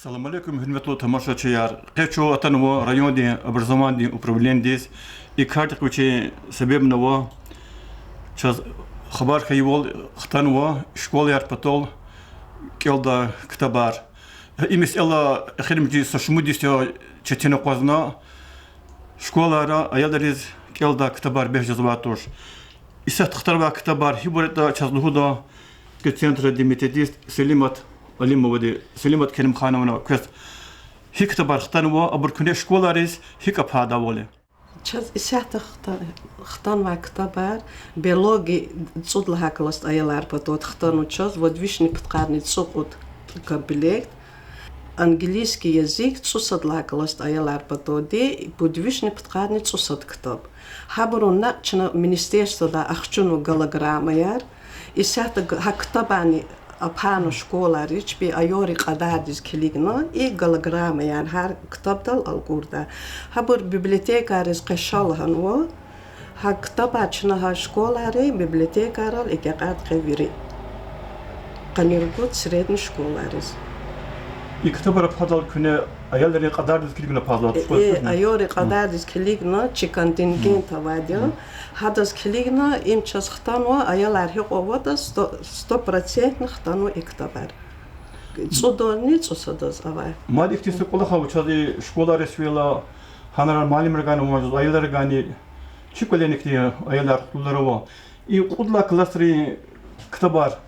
السلام عليكم hürmetli tamaşaçılar. Qeço atanwa rayonda abrzamandı upravlendis. İkardık uçi sebebne wa çaz xabar xaywol xtanwa şkol yarpatol kelda kitabar. İmis ella xirmci saşmudisyo çetine qazna şkolara ayaldariz kelda kitabar behjazvator. İsat xtarva kitabar hibureta çazluhuda Centra Dimitedis Selimat Alimовadi Selimat Kerim Khanovna quest hiktabar xtanwa aburkune şkolaris hikapha vole. Çaz isahta xtan va kitabar biologi tsudla haklast ayalar patot xtanu çaz vodvishni pitqarni tsukut комплект английский язык цусадла haklast ayalar patodi budvishni pitqarni цусад китаб. Хабруна чна министерствода ахчуну голограммаяр isahta haktabani apano şkolari bir ayori kadar diz kiligno i galagrama yani her kitaptal algurda habur bibliotekaris qeshalhan wo ha kitabachna ha şkolari bibliotekaral ikaqat qeviri qanirgut sredni şkolaris İktabar padal küne ayalları kadar diz kiligno padal. Ayori kadar diz kiligno çikantingent avadio hadas kiligno imças xtanwa ayalar hiqovadas 100% xtanwa iktabar. Tsudorni tsusadas ava. Mali ihtisi qulaha uçadı şkolara svela hanarar malim rgani umajuz ayalları gani çikolenikli ayalar kulları var. İ qudla klasri kitabar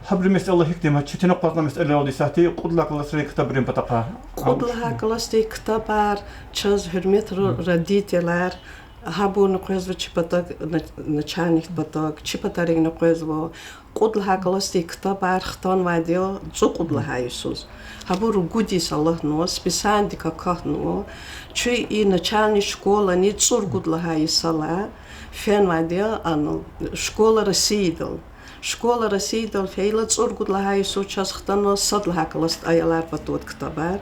حبر مسألة هكتم هتشتنا قطنا مسألة ودي ساعتي قد لك الله سري كتاب ريم بتقى قد لها كلاستي كتابار تشاز هرمت رديتلار هابو نقيز وشبتاك نشانيك بتاك شبتارين نقيز و قد لها كلاستي كتابار ختان واديو زو قد لها يسوس هابو رجودي صلاح نو سبيساندي كاكاه نو شيء نشاني شكولا نيتصور قد لها يصلا فين واديو أنو شكولا رسيدل Школа Российдал фейла цургудлагай сучас хтано садлахакласт ayalar patот kitabar.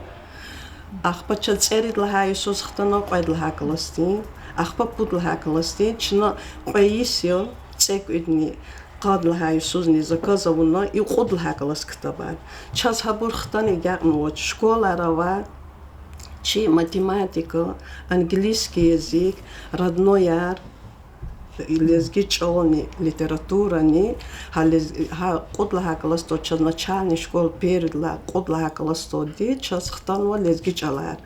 Ахпа чацеридлагай сус хтано qayдлагакласти. Ахпа пудлагакласти чно qayisyo цекудни qadлагай сузни заказавуна и qudлагаклас kitabar. Час хабур хтани гягнот школарава чи математика, английский язык, родной яр лезги чолни литературани ха qudlaha klasto час начальный школ передла qudlaha klasto ди час хтанва лезги чалар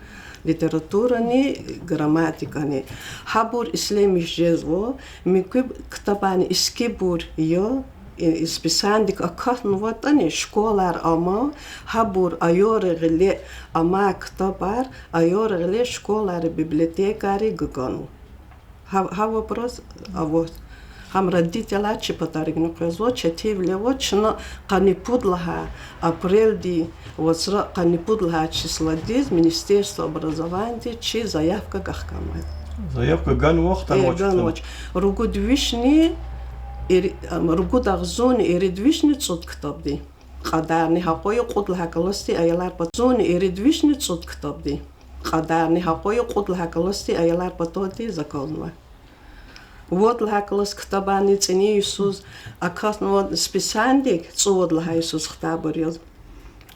литературани грамматикани хабур ислемиш жезво микуб китабани искибур yo списандик акахнватани школар ама хабур айоргли ама китабар айоргли школари библиотекари ггону Ha вопрос, а вот хам родителя чипатаригну казо четивлево чно канипудлага апрельди вот сра канипудлага числа диз Министерство образования чи заявка гахкамай. Заявка ганвохтан воч. Ругудвишни ругудагзон иридвишни цуд китабди. Qadarni haqoy qudlaha kalasti ayalar patson irидвишни цуд китабди. Qadarni haqoy qudlaha kalasti ayalar patodi zakolnva. Вот лакалас китабани цени Иисус акасно списандик цудlaha Иисус хтаборил.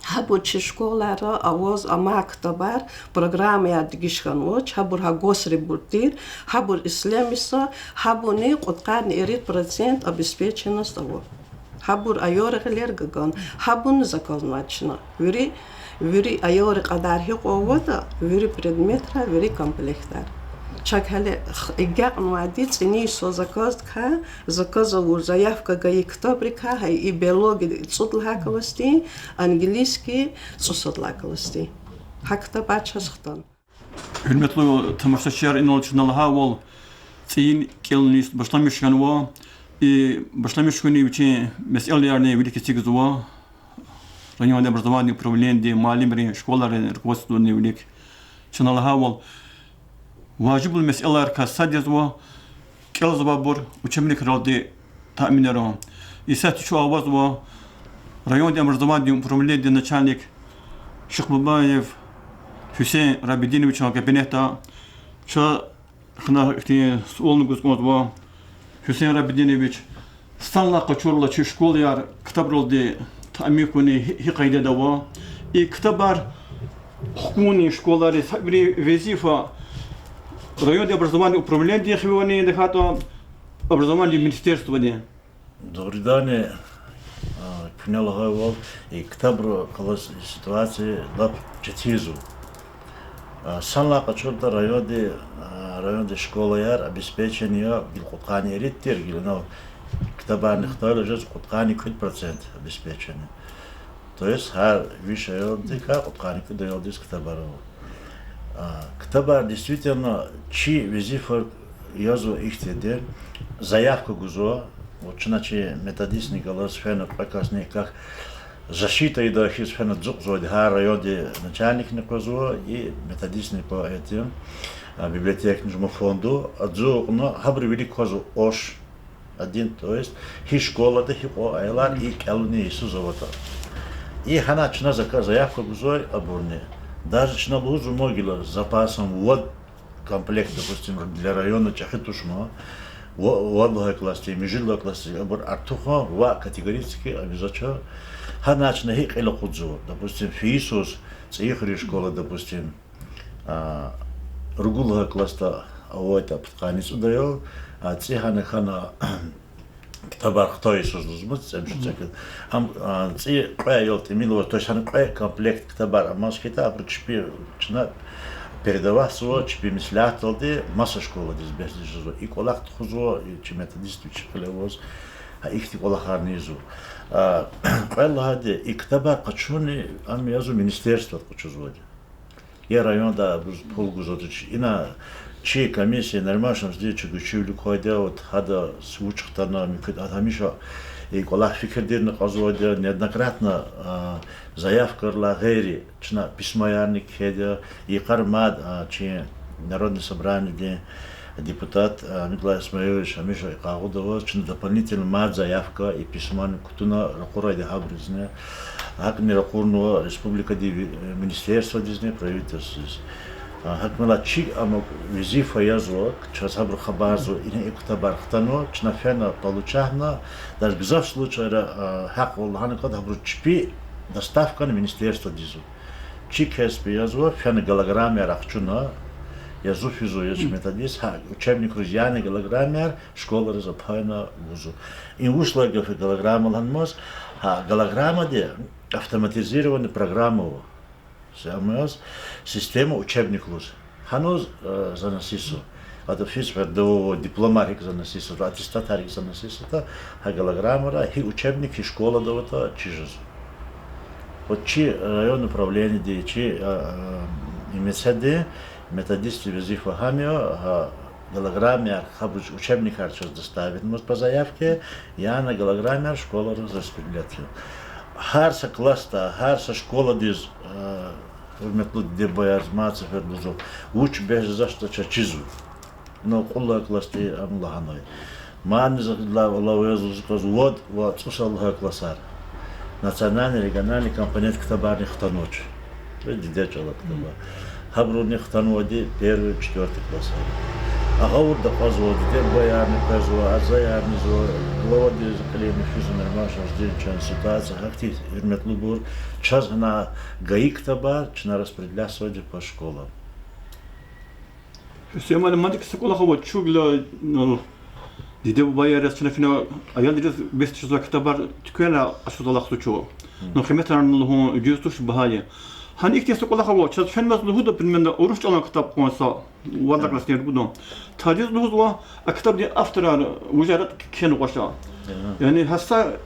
Хабучи школара авоз ама китабар программа ядгишханвоч хабур хагосри буртир хабур ислемиса хабуни qutqarni 1% обеспеченность аво. Хабур айоргелер гаган хабун заказначна. Вири айори qaдар хиqovada вири предметра вири комплектар. Чакали игян вадит цени со заказывал заявка гаи китабрика и биология цудлахакласти английский цусадлахакласти хакта бачасхтан Hürmetli tamaşaçılar inolçunalıha ol Tsiyin kelnis başlamışkan wa başlamışkuni için meselelerine birlikte çekizwa Rayonda образования управления малимри школары руководствования велик чунаlıha ol Вajib meseleler kasadezwa kelzbabur учебник роди ta'minero. İsat şu avazwa Rayonda образования управления начальник Шихбабаев Hüseyin Rabidinovich kabinetta şu xna suolnu gusmozwa Hüseyin Rabidinovich stanla qaçurla çi şkol yar kitab roldi ta'min kuni hi qayda dawa i kitabar хкуни школари сабри везифа районное образование управление хвивани дехато образование министерства де. Добрый день. Пнялгавал и ктабро колос ситуации лап четизу. Санла качурда районе школы яр обеспечение билкутхани риттер гилно ктабар нихтал жез кутхани 100% обеспечение. То есть хар вишай дика кутхани даёт дис ктабару. Ктабар действительно чи визифор язу ихтеде заявку гузо вот чиначи методистный голос фена прекрасный как защита и дахис фена дзугзо хар районе начальник накозо и методистный по этим библиотекному фонду адзугно хабри велик козо ош один, то есть хи школа да хипо айлар и калуни Исузовата. И хана чина заявку гузой обурне. Даже чина лузу могила с запасом вот комплект, допустим, для района Чахетушма, вот классе, межила классе, обор артуха, ва категорически обязательно. Хана чина хик или худзу, допустим, фисус, цихри школа, допустим, ругулга класса, а вот это подканец удаёл, а цихана хана ктабар хтой созлузмут земшцек ам ци қайолт мило то есть хан қай комплект ктабар маскета апричпи чна передавасо чпи мислятолди маса школа дизбесижо и колак тхузо и чметодист чхлевоз а ихти колахарнизу қайладе и ктабар қачуни ам язу министерство қачузоди я районда полгузодич ина чи комиссия нормашам здесь чугучивли койда вот хада случахтана микет атамиша и колах фикердерны казода неоднократно заявка ла гери чна письмоярник хеда и кармад чи народное собрание где депутат Николай Исмаилович Амиша Кагудова чна дополнительно мад заявка и письмо кутуна ракурайда хабризне хакми ракурно республика министерство дизне правительство Хакмала чи ама визифа язо, через хабр хабарзу и не ктабар хтано, чна фена получахна, даже гзав случае хак волхана кад хабру чпи доставка на министерство дизу. Чи кеспи язо, фена голограмме рахчуна, язу физу язу методист, учебник рузьяне голограмме, школа разапайна вузу. И ушла голограмма ланмос, голограмма де автоматизированная программа. Самос система учебник луз. Хануз заносису. Это физика до дипломарик заносису, аттестатарик заносису. А голограмма, и учебник, и школа до этого чижу. Вот чи район управления, де чи имеседе методисты визифа хамио, голограмме, хабуч учебник харчус доставит, может по заявке, я на голограмме школа распределяю. Харса класса, харса школа диз метлуд де боязмаца фердузов. Уч без за что чизу. Но кулла классе амлаханой. Ман за лавезу вот слушал классар. Национальный региональный компонент ктабарных хтаноч. Видите, что ктаба. Хабрудных хтаноди первый, четвертый класс. А гаур да казо, де боярны казо, азаярны зо, главоди закалени физу нормашан жден чан ситуация, хакти ирметлубур, час на гаик табар, чна распределя соди по школам. Все математика школа хавот чугла, ну, диде бояре чна фина, а я диде без чего табар, тикена асудалах сучо. Но хеметар ну жюстуш бахая. Ханик те школа хавот, час фен мас лухуда примерно урушчалан китап конса. وضع كلاس نيربودون تاريخ لوزوا أكتب دي أفترار وزارة كين وشا يعني هسا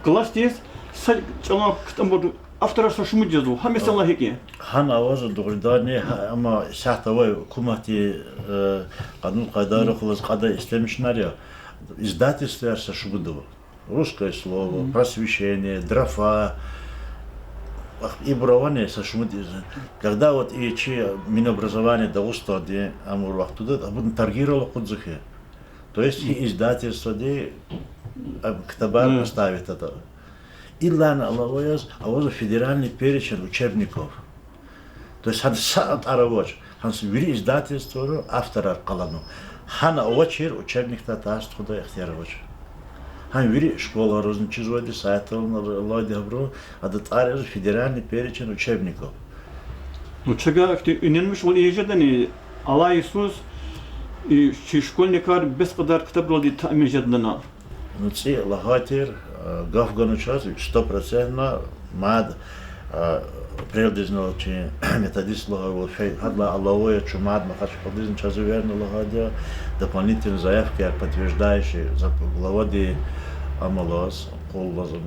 كلاس ديس سج جماعة كتبوا أفترار سشمو جزو هم مثلا هيك هن أواز الدغرداني أما ساعة وي كوماتي قانون قدر خلاص قدر إسلامش ناريا издательство сашубудово русское слово просвещение драфа и браване сашмуди. Когда вот и чи Минобразование до устади амур вахтуда, абун таргировало кудзухе. То есть и издательство де ктабар поставит это. И лана аллахояз, а вот федеральный перечень учебников. То есть хан саат аравоч, хан вери издательство автора калану. Хана очер учебник татаст худа ихтияровоч. Хан вери школа розничизоди сайтов лойди абру, а до федеральный перечень учебников. Ну, чего иненмиш вол ежедани Алла Иисус и школьникар без кадар китап роди таъмин жаддана. Ну, ци лагатир гафгану час 100% мад прежде че методист лагал фей хадла Аллахуя чумад махаш подизн час верно лагадя дополнительные заявки подтверждающие за главоди амалос коллазм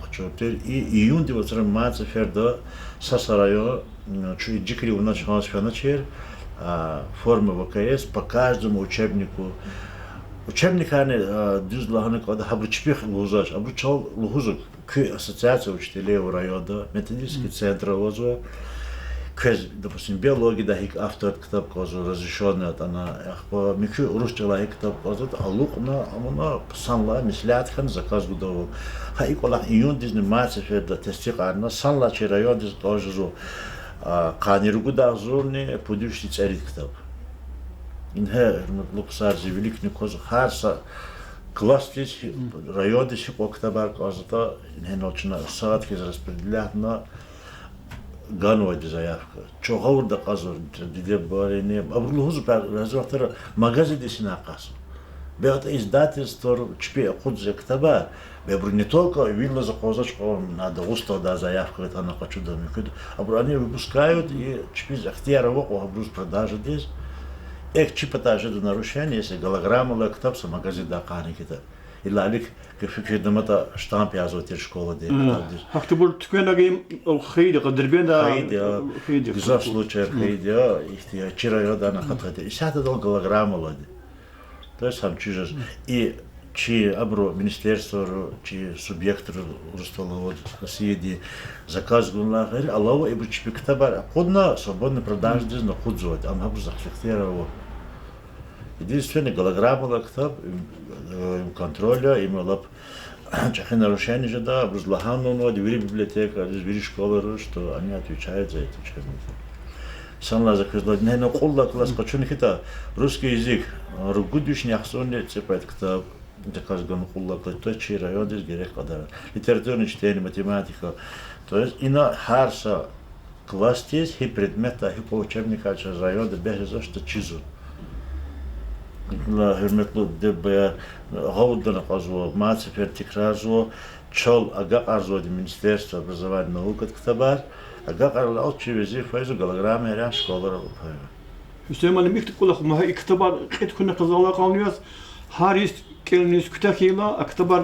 почётер и июнь 20 ферда сасарайо чуй джикри у нас фаначер форма ВКС по каждому учебнику. Учебник они дюз лаганы когда хабричпих лузаш, обучал лузук к ассоциации учителей района, методический центр возу, к допустим биологии да их автор китап козу разрешенный от она, по микро русский ла китап козу, а лук на санла мислят хан заказ гудову. Хай кола июнь дизни марс ферда тестикарна санла че район диз козу каниргу да зурни подушти царит китап. Инхэ луксар великий коз харса класс районы шико китабар козата инхэ ночна саат кез распределят на ганвади заявка. Чогаур да казур диде барине абрулхуз развахтара магазин десина кас. Беата издательство чпи кудзе китаба бебру не только видно за козачку надо уста да заявка это на хочу да микуд. Абру они выпускают и чпи захтиярово абрус продажи здесь. Эх, чипата же до нарушения, если голограмма лэктап са магазин да кани кита. И лалик, как фикридамата штамп язотир школа де. Ах ты был тквенаги хейди, кадербенда хейди. В за случаях хейди, их чира да на хатхате. И сята дал голограмма лади. То есть сам чижас. И чи абро министерство, чи субъект Русталовод России заказ гунла, Аллаху и бучпи китабар. Кодна свободно продажи здесь на худзот, а абро захлехтерово. Единственное, голограмма китаб, контроля, имела чахи нарушения же да, образлахану, но двери библиотека, двери школы, что они отвечают за это учебники. Санла заказал, не на колла класс, хочу не хита, русский язык, ругудюш не ахсоне, цепает китаб, заказ гон колла, то чей район здесь грех кадар. Литературное чтение, математика, то есть и на харса класс здесь, и предмета, и по учебника, через район, без за что чизу. لا هرمتلو دب غودنا قزوا ما تفر تكرازوا شل أجا أرزو دي منستيرство образования наук كتبار أجا أرلاو شيء وزير فايزو غلغرام هريان شكولر أوفايو. Hüseyin Ali miktik kula kuma ha iktibar qet kunna qazala qanuyaz haris kelnis kutakila iktibar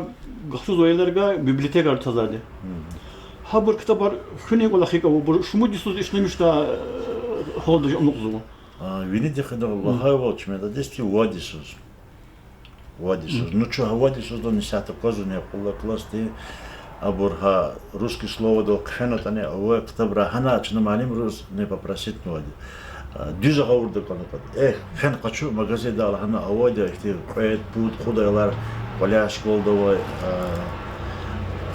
gaxsuz oylarga biblioteka tazadi. Ha bu iktibar khuni kula khika bu shumudisuz işlemişta holdu umqzu. Видите, когда Аллаха волчме, да дести водисус. Водисус. Ну что, водисус до несята козу не кула класти, абурха русский слово до кхенот не, ой ктабра хана чна малим рус не попросит води. Дюза гаур до конопат. Фен хочу магазин дал хана аводи, ихти пэт пут худайлар, поля школ довой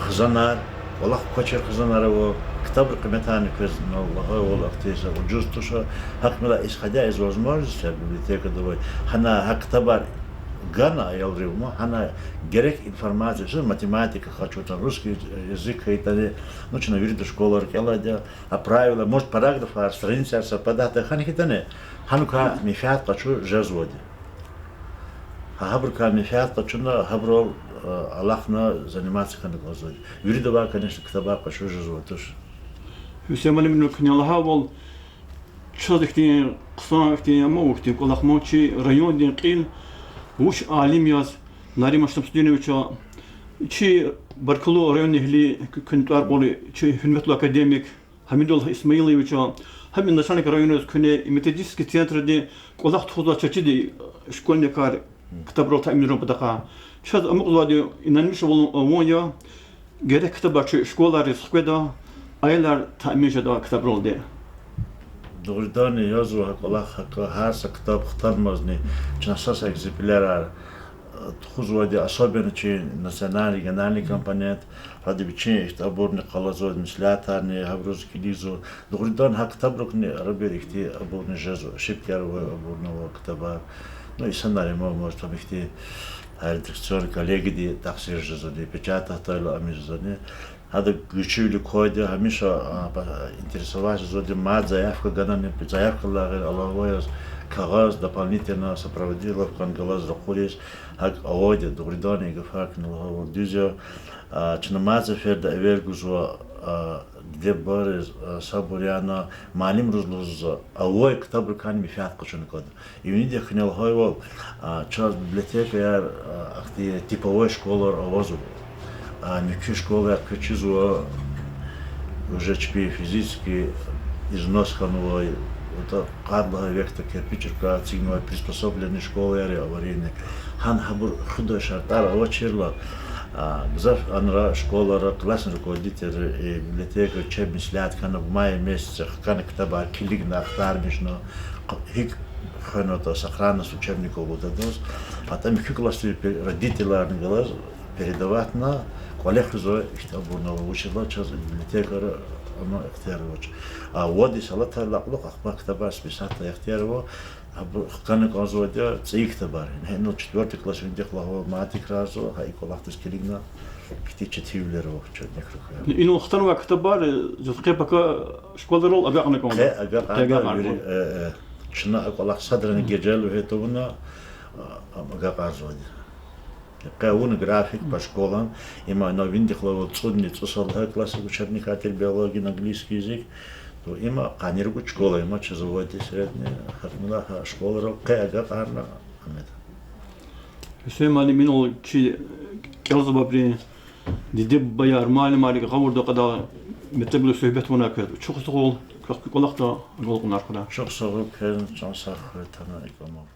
хзанар, Аллах кочер хзанарово. Китаб комментарий квест на Аллаха Аллах теза. Уджуз то, что хакмила исходя из возможности библиотека довой, хана хактабар гана ялривма, хана герек информация, что математика хочу там русский язык и так далее. Ну что наверное школа ркеладя, а правила может параграф, а страница совпадает, хани хитане. Ханука мифят хочу жазводи. А хабрука мифят хочу на хаброл Аллахна заниматься ханукозой. Виридова конечно китаба хочу жазводи тоже. Hüseyin Ali minnu knyalaha wol çadikti qsaqti ama waqti qolaqmochi rayon din qil wush alim yaz nari mashtap studiyevich çi barkulu rayon ehli kuntar qoli çi hürmetli akademik Hamidullah İsmailevich hem naşanik rayonuz küne metodiski tiyatroda qolaq tuğda çaçidi şkolnikar kitabrol ta'minron padaqa çad amqladi inanmış olmoya gerek kitabaçı şkolları sıkıda aylar ta'min şada kitap rolde. Doğrudan yazı hakolah harsa kitap xtarmazny, çnasas egzempляrar хузвади особенно чи национальный региональный компонент, ради бичи аборны қалазод мислятарни абрузки лизу. Doğrudan hak kitabрукни раберихти аборны жазу, шипкяровой аборного китаба. Ну и сценарий может там ихти редакционные коллеги ди таксир жазу, ди печатать тайло амиззани. hada güçlü koydu hamişa интересовался зоди мат заявка гадане заявкалар алавояс кагаз дополнительно сопроводила в кангалаз рахурис хак аводе добридане гафакнул дюзё чинамаза ферда эвергузо дебарез сабуряна малим рузлуз авой китаб кан мифат кушун код юниде хнел хойвол час библиотека яр ахти типовой школар авозу мюки школа кычизу уже чпи физически износ ханулой это кадлага векта кирпичерка цигной приспособленной школы яри аварийной хан хабур худой шартар авачирла Гзав анра школа классный руководитель и библиотека чемислят кана в мае месяце кана китаба килигна ахтармишно хик ханота сохранность учебников вот однос а там их классы родителям глаз передавать на коллег зо китабурного учила час библиотека оно ихтиярович а води салата лаклук ахба китаба списата ихтиярово Хканы конзуадя цейхта бар. Ну 4 класс виндехлахо матик разо хай колахтус келигна птиче тивлеро чёрных руха. Ину хтанва китабар зутке пока школарол агакны кон. Агак чна колах садраны гежелу хетовна агак арзоди. Каун график по школам, има на виндехлахо цудницу салха класс учебника биологии на английский язык. То има каниргу школа, има че заводи средния хатмула школа кайга карна амет. Все мали минул чи келзба при диде баяр мали мали гавурда када метеблу сөйбет мунак. Çok soğuk kolakta golgun arkada. Çok soğuk ken çansak tana ikomo.